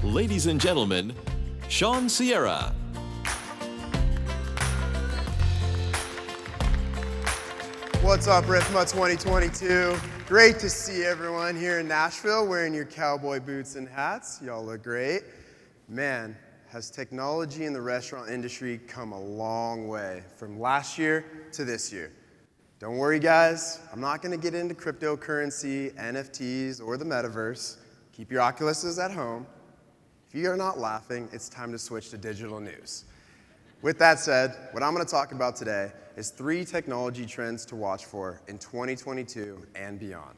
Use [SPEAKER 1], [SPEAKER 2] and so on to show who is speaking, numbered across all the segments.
[SPEAKER 1] Ladies and gentlemen, Sean Sierra.
[SPEAKER 2] What's up, RFMA 2022? Great to see everyone here in Nashville wearing your cowboy boots and hats. Y'all look great. Man, has technology in the restaurant industry come a long way from last year to this year. Don't worry, guys. I'm not going to get into cryptocurrency, NFTs, or the metaverse. Keep your Oculuses at home. If you are not laughing, it's time to switch to digital news. With that said, what I'm going to talk about today is 3 technology trends to watch for in 2022 and beyond.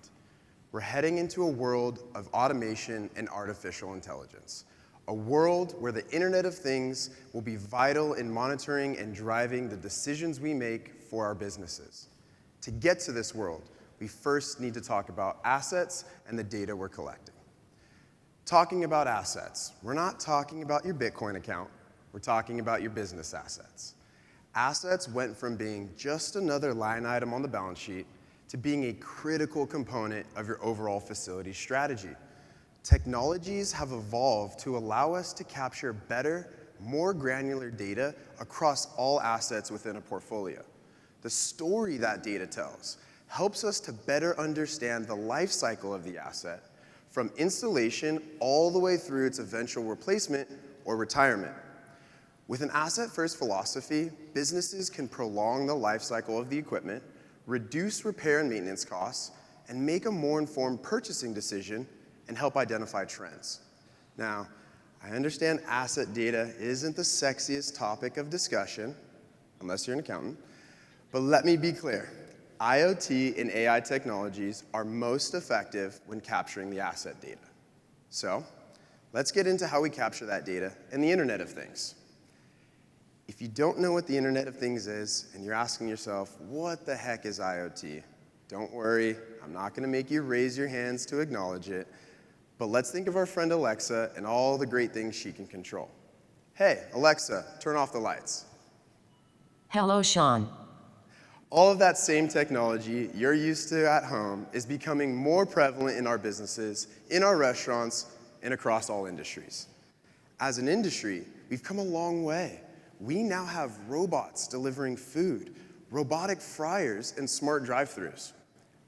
[SPEAKER 2] We're heading into a world of automation and artificial intelligence, a world where the Internet of Things will be vital in monitoring and driving the decisions we make for our businesses. To get to this world, we first need to talk about assets and the data we're collecting. Talking about assets, we're not talking about your Bitcoin account, we're talking about your business assets. Assets went from being just another line item on the balance sheet to being a critical component of your overall facility strategy. Technologies have evolved to allow us to capture better, more granular data across all assets within a portfolio. The story that data tells helps us to better understand the life cycle of the asset, from installation all the way through its eventual replacement or retirement. With an asset-first philosophy, businesses can prolong the life cycle of the equipment, reduce repair and maintenance costs, and make a more informed purchasing decision and help identify trends. Now, I understand asset data isn't the sexiest topic of discussion, unless you're an accountant, but let me be clear. IoT and AI technologies are most effective when capturing the asset data. So, let's get into how we capture that data and the Internet of Things. If you don't know what the Internet of Things is, and you're asking yourself, what the heck is IoT? Don't worry, I'm not going to make you raise your hands to acknowledge it, but let's think of our friend Alexa and all the great things she can control. Hey, Alexa, turn off the lights.
[SPEAKER 3] Hello, Sean.
[SPEAKER 2] All of that same technology you're used to at home is becoming more prevalent in our businesses, in our restaurants, and across all industries. As an industry, we've come a long way. We now have robots delivering food, robotic fryers, and smart drive-thrus.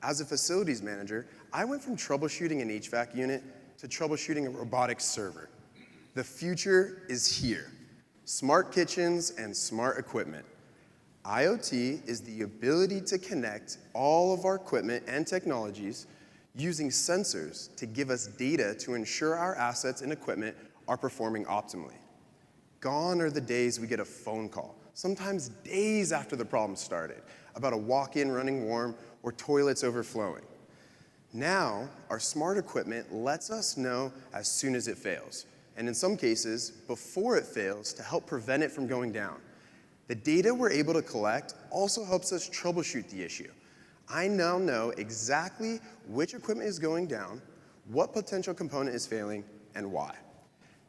[SPEAKER 2] As a facilities manager, I went from troubleshooting an HVAC unit to troubleshooting a robotic server. The future is here. Smart kitchens and smart equipment. IoT is the ability to connect all of our equipment and technologies using sensors to give us data to ensure our assets and equipment are performing optimally. Gone are the days we get a phone call, sometimes days after the problem started, about a walk-in running warm or toilets overflowing. Now, our smart equipment lets us know as soon as it fails, and in some cases, before it fails to help prevent it from going down. The data we're able to collect also helps us troubleshoot the issue. I now know exactly which equipment is going down, what potential component is failing, and why.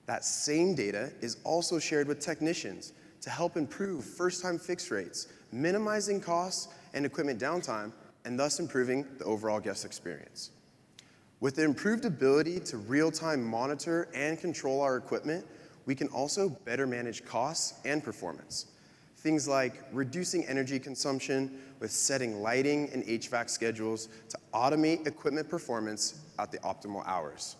[SPEAKER 2] That same data is also shared with technicians to help improve first-time fix rates, minimizing costs and equipment downtime, and thus improving the overall guest experience. With the improved ability to real-time monitor and control our equipment, we can also better manage costs and performance. Things like reducing energy consumption with setting lighting and HVAC schedules to automate equipment performance at the optimal hours.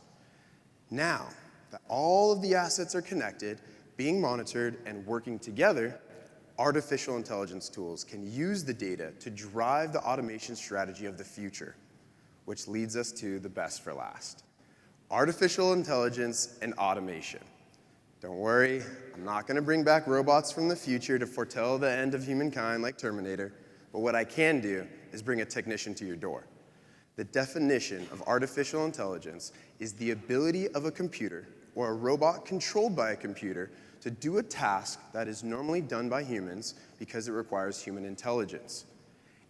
[SPEAKER 2] Now that all of the assets are connected, being monitored, and working together, artificial intelligence tools can use the data to drive the automation strategy of the future, which leads us to the best for last. Artificial intelligence and automation. Don't worry, I'm not going to bring back robots from the future to foretell the end of humankind like Terminator, but what I can do is bring a technician to your door. The definition of artificial intelligence is the ability of a computer or a robot controlled by a computer to do a task that is normally done by humans because it requires human intelligence,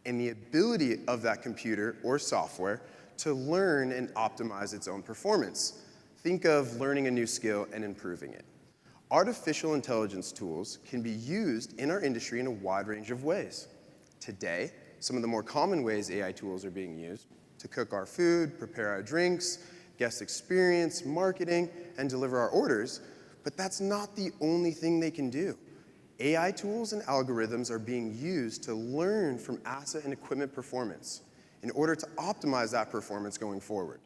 [SPEAKER 2] and the ability of that computer or software to learn and optimize its own performance. Think of learning a new skill and improving it. Artificial intelligence tools can be used in our industry in a wide range of ways. Today, some of the more common ways AI tools are being used to cook our food, prepare our drinks, guest experience, marketing, and deliver our orders, but that's not the only thing they can do. AI tools and algorithms are being used to learn from asset and equipment performance in order to optimize that performance going forward.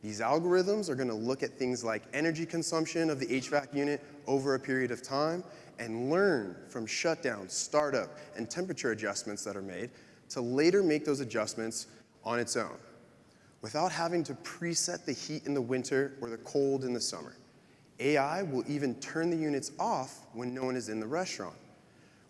[SPEAKER 2] These algorithms are going to look at things like energy consumption of the HVAC unit over a period of time and learn from shutdown, startup, and temperature adjustments that are made to later make those adjustments on its own, without having to preset the heat in the winter or the cold in the summer. AI will even turn the units off when no one is in the restaurant.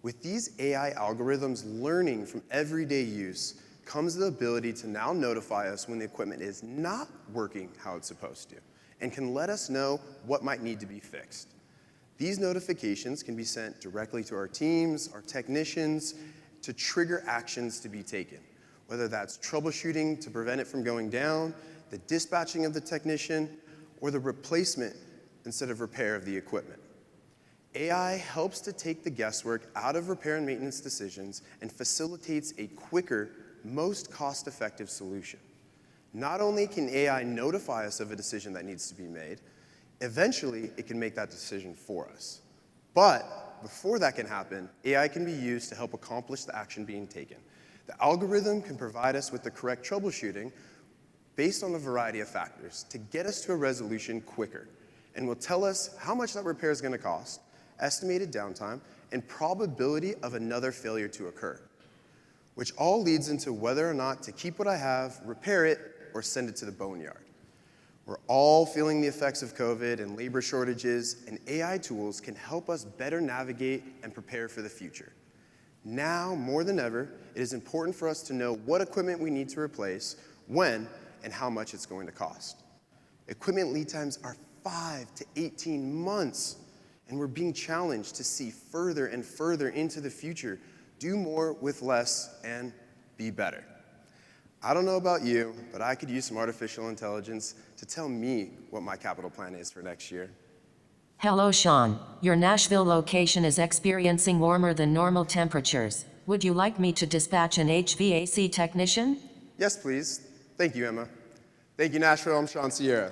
[SPEAKER 2] With these AI algorithms learning from everyday use comes the ability to now notify us when the equipment is not working how it's supposed to, and can let us know what might need to be fixed. These notifications can be sent directly to our teams, our technicians, to trigger actions to be taken, whether that's troubleshooting to prevent it from going down, the dispatching of the technician, or the replacement instead of repair of the equipment. AI helps to take the guesswork out of repair and maintenance decisions and facilitates a quicker, most cost-effective solution. Not only can AI notify us of a decision that needs to be made, eventually it can make that decision for us. But before that can happen, AI can be used to help accomplish the action being taken. The algorithm can provide us with the correct troubleshooting based on a variety of factors to get us to a resolution quicker, and will tell us how much that repair is going to cost, estimated downtime, and probability of another failure to occur, which all leads into whether or not to keep what I have, repair it, or send it to the boneyard. We're all feeling the effects of COVID and labor shortages, and AI tools can help us better navigate and prepare for the future. Now, more than ever, it is important for us to know what equipment we need to replace, when, and how much it's going to cost. Equipment lead times are 5 to 18 months, and we're being challenged to see further and further into the future, do more with less, and be better. I don't know about you, but I could use some artificial intelligence to tell me what my capital plan is for next year.
[SPEAKER 3] Hello, Sean. Your Nashville location is experiencing warmer than normal temperatures. Would you like me to dispatch an HVAC technician?
[SPEAKER 2] Yes, please. Thank you, Emma. Thank you, Nashville. I'm Sean Sierra.